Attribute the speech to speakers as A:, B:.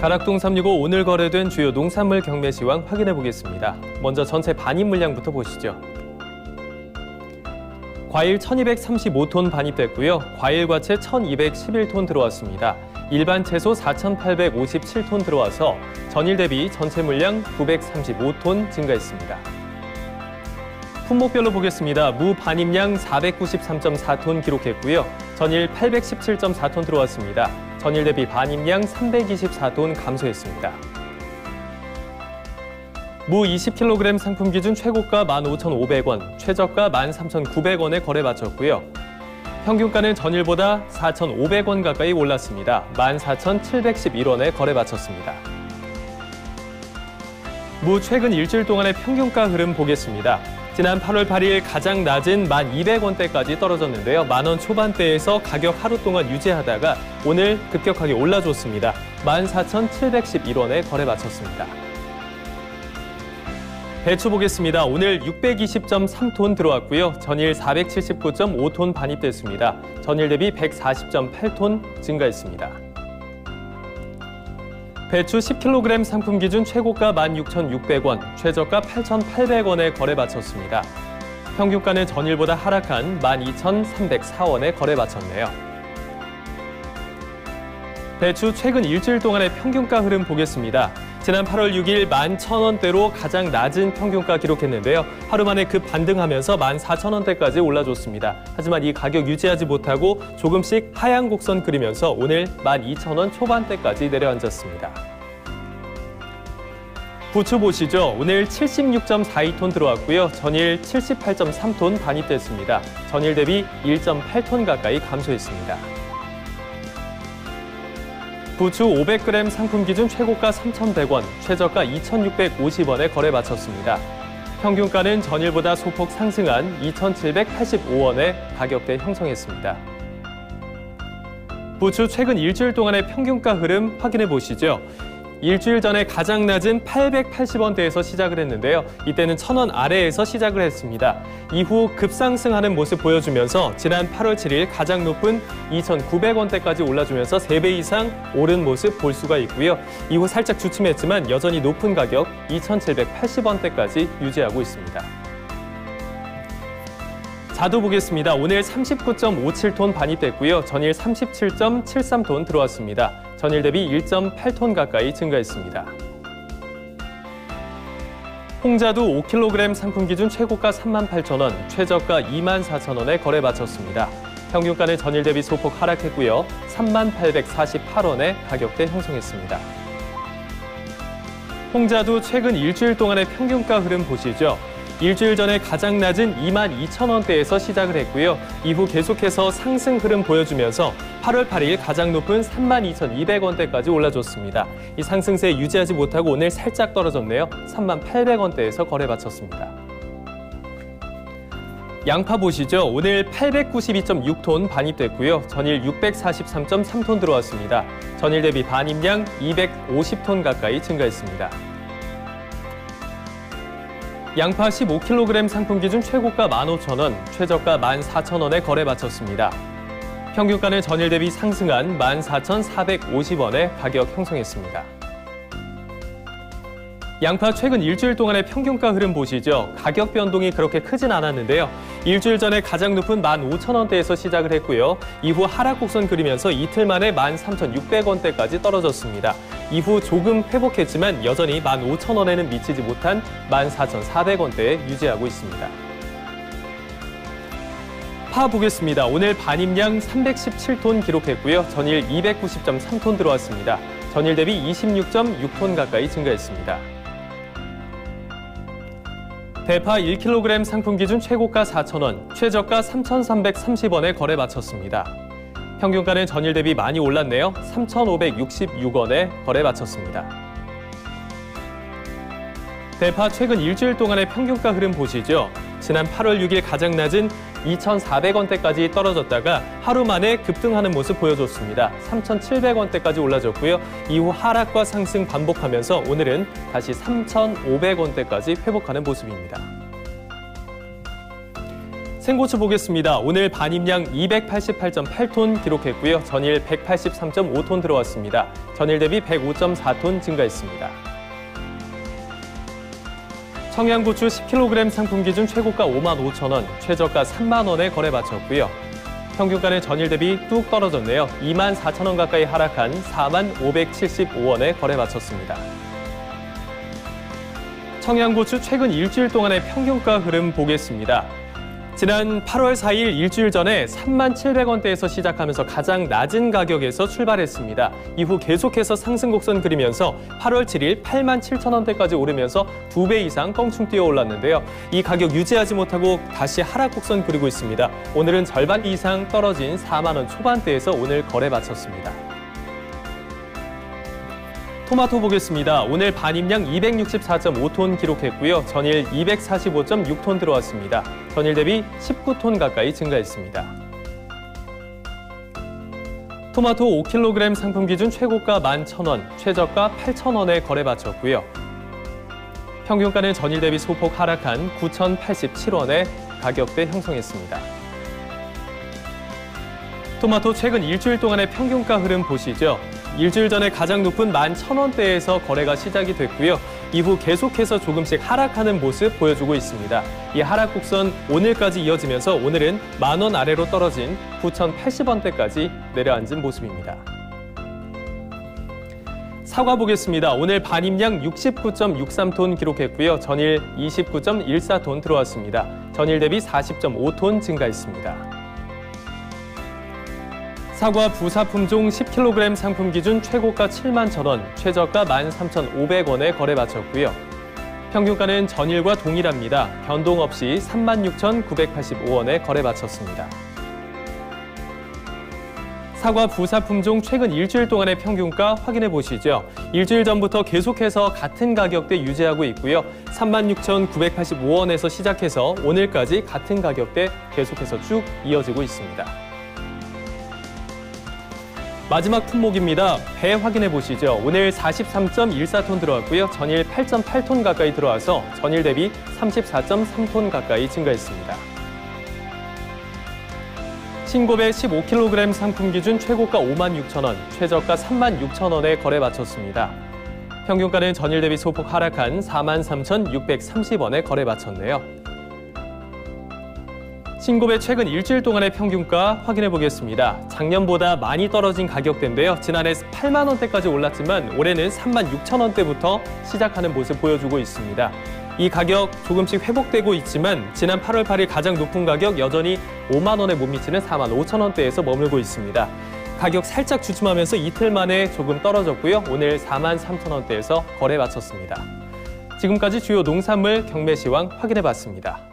A: 가락동 365 오늘 거래된 주요 농산물 경매 시황 확인해 보겠습니다. 먼저 전체 반입 물량부터 보시죠. 과일 1235톤 반입됐고요. 과일과채 1211톤 들어왔습니다. 일반 채소 4857톤 들어와서 전일 대비 전체 물량 935톤 증가했습니다. 품목별로 보겠습니다. 무 반입량 493.4톤 기록했고요. 전일 817.4톤 들어왔습니다. 전일 대비 반입량 324톤 감소했습니다. 무 20kg 상품 기준 최고가 15,500원, 최저가 13,900원에 거래 마쳤고요. 평균가는 전일보다 4,500원 가까이 올랐습니다. 14,711원에 거래 마쳤습니다. 무 최근 일주일 동안의 평균가 흐름 보겠습니다. 지난 8월 8일 가장 낮은 1,200원대까지 떨어졌는데요. 만원 초반대에서 가격 하루 동안 유지하다가 오늘 급격하게 올라줬습니다. 14,711원에 거래 마쳤습니다. 배추 보겠습니다. 오늘 620.3톤 들어왔고요. 전일 479.5톤 반입됐습니다. 전일 대비 140.8톤 증가했습니다. 배추 10kg 상품 기준 최고가 16,600원, 최저가 8,800원에 거래 마쳤습니다. 평균가는 전일보다 하락한 12,304원에 거래 마쳤네요. 배추 최근 일주일 동안의 평균가 흐름 보겠습니다. 지난 8월 6일 11,000원대로 가장 낮은 평균가 기록했는데요. 하루 만에 급 반등하면서 14,000원대까지 올라줬습니다. 하지만 이 가격 유지하지 못하고 조금씩 하향 곡선 그리면서 오늘 12,000원 초반대까지 내려앉았습니다. 부추 보시죠. 오늘 76.42톤 들어왔고요. 전일 78.3톤 반입됐습니다. 전일 대비 1.8톤 가까이 감소했습니다. 부추 500g 상품 기준 최고가 3,100원, 최저가 2,650원에 거래 마쳤습니다. 평균가는 전일보다 소폭 상승한 2,785원에 가격대 형성했습니다. 부추 최근 일주일 동안의 평균가 흐름 확인해 보시죠. 일주일 전에 가장 낮은 880원대에서 시작을 했는데요. 이때는 1,000원 아래에서 시작을 했습니다. 이후 급상승하는 모습 보여주면서 지난 8월 7일 가장 높은 2,900원대까지 올라주면서 3배 이상 오른 모습 볼 수가 있고요. 이후 살짝 주춤했지만 여전히 높은 가격 2,780원대까지 유지하고 있습니다. 자두 보겠습니다. 오늘 39.57톤 반입됐고요. 전일 37.73톤 들어왔습니다. 전일 대비 1.8톤 가까이 증가했습니다. 홍자두 5kg 상품 기준 최고가 38,000원, 최저가 24,000원에 거래 마쳤습니다. 평균가는 전일 대비 소폭 하락했고요. 38,848원에 가격대 형성했습니다. 홍자두 최근 일주일 동안의 평균가 흐름 보시죠. 일주일 전에 가장 낮은 22,000원대에서 시작을 했고요. 이후 계속해서 상승 흐름 보여주면서 8월 8일 가장 높은 32,200원대까지 올라줬습니다. 이 상승세 유지하지 못하고 오늘 살짝 떨어졌네요. 38,000원대에서 거래 마쳤습니다. 양파 보시죠. 오늘 892.6톤 반입됐고요. 전일 643.3톤 들어왔습니다. 전일 대비 반입량 250톤 가까이 증가했습니다. 양파 15kg 상품 기준 최고가 15,000원, 최저가 14,000원에 거래 마쳤습니다. 평균가는 전일 대비 상승한 14,450원에 가격 형성했습니다. 양파 최근 일주일 동안의 평균가 흐름 보시죠. 가격 변동이 그렇게 크진 않았는데요. 일주일 전에 가장 높은 15,000원대에서 시작을 했고요. 이후 하락 곡선 그리면서 이틀 만에 13,600원대까지 떨어졌습니다. 이후 조금 회복했지만 여전히 15,000원에는 미치지 못한 14,400원대에 유지하고 있습니다. 파 보겠습니다. 오늘 반입량 317톤 기록했고요. 전일 290.3톤 들어왔습니다. 전일 대비 26.6톤 가까이 증가했습니다. 대파 1kg 상품 기준 최고가 4,000원, 최저가 3,330원에 거래 마쳤습니다. 평균가는 전일 대비 많이 올랐네요. 3,566원에 거래 마쳤습니다. 대파 최근 일주일 동안의 평균가 흐름 보시죠. 지난 8월 6일 가장 낮은 2,400원대까지 떨어졌다가 하루 만에 급등하는 모습 보여줬습니다. 3,700원대까지 올라졌고요. 이후 하락과 상승 반복하면서 오늘은 다시 3,500원대까지 회복하는 모습입니다. 생고추 보겠습니다. 오늘 반입량 288.8톤 기록했고요. 전일 183.5톤 들어왔습니다. 전일 대비 105.4톤 증가했습니다. 청양고추 10kg 상품 기준 최고가 55,000원, 최저가 3만 원에 거래 마쳤고요. 평균가는 전일 대비 뚝 떨어졌네요. 24,000원 가까이 하락한 45,575원에 거래 마쳤습니다. 청양고추 최근 일주일 동안의 평균가 흐름 보겠습니다. 지난 8월 4일 일주일 전에 37,000원대에서 시작하면서 가장 낮은 가격에서 출발했습니다. 이후 계속해서 상승 곡선 그리면서 8월 7일 87,000원대까지 오르면서 2배 이상 껑충 뛰어 올랐는데요. 이 가격 유지하지 못하고 다시 하락 곡선 그리고 있습니다. 오늘은 절반 이상 떨어진 4만 원 초반대에서 오늘 거래 마쳤습니다. 토마토 보겠습니다. 오늘 반입량 264.5톤 기록했고요. 전일 245.6톤 들어왔습니다. 전일 대비 19톤 가까이 증가했습니다. 토마토 5kg 상품 기준 최고가 11,000원, 최저가 8,000원에 거래 마쳤고요. 평균가는 전일 대비 소폭 하락한 9,087원에 가격대 형성했습니다. 토마토 최근 일주일 동안의 평균가 흐름 보시죠. 일주일 전에 가장 높은 11,000원대에서 거래가 시작이 됐고요. 이후 계속해서 조금씩 하락하는 모습 보여주고 있습니다. 이 하락 곡선 오늘까지 이어지면서 오늘은 10,000원 아래로 떨어진 9,080원대까지 내려앉은 모습입니다. 사과 보겠습니다. 오늘 반입량 69.63톤 기록했고요. 전일 29.14톤 들어왔습니다. 전일 대비 40.5톤 증가했습니다. 사과 부사품종 10kg 상품 기준 최고가 71,000원, 최저가 13,500원에 거래 마쳤고요. 평균가는 전일과 동일합니다. 변동 없이 36,985원에 거래 마쳤습니다. 사과 부사품종 최근 일주일 동안의 평균가 확인해 보시죠. 일주일 전부터 계속해서 같은 가격대 유지하고 있고요. 36,985원에서 시작해서 오늘까지 같은 가격대 계속해서 쭉 이어지고 있습니다. 마지막 품목입니다. 배 확인해 보시죠. 오늘 43.14톤 들어왔고요. 전일 8.8톤 가까이 들어와서 전일 대비 34.3톤 가까이 증가했습니다. 신고배 15kg 상품 기준 최고가 56,000원, 최저가 36,000원에 거래 마쳤습니다. 평균가는 전일 대비 소폭 하락한 43,630원에 거래 마쳤네요. 신고배 최근 일주일 동안의 평균가 확인해 보겠습니다. 작년보다 많이 떨어진 가격대인데요. 지난해 8만 원대까지 올랐지만 올해는 36,000원대부터 시작하는 모습 보여주고 있습니다. 이 가격 조금씩 회복되고 있지만 지난 8월 8일 가장 높은 가격 여전히 5만 원에 못 미치는 45,000원대에서 머물고 있습니다. 가격 살짝 주춤하면서 이틀 만에 조금 떨어졌고요. 오늘 43,000원대에서 거래 마쳤습니다. 지금까지 주요 농산물 경매 시황 확인해 봤습니다.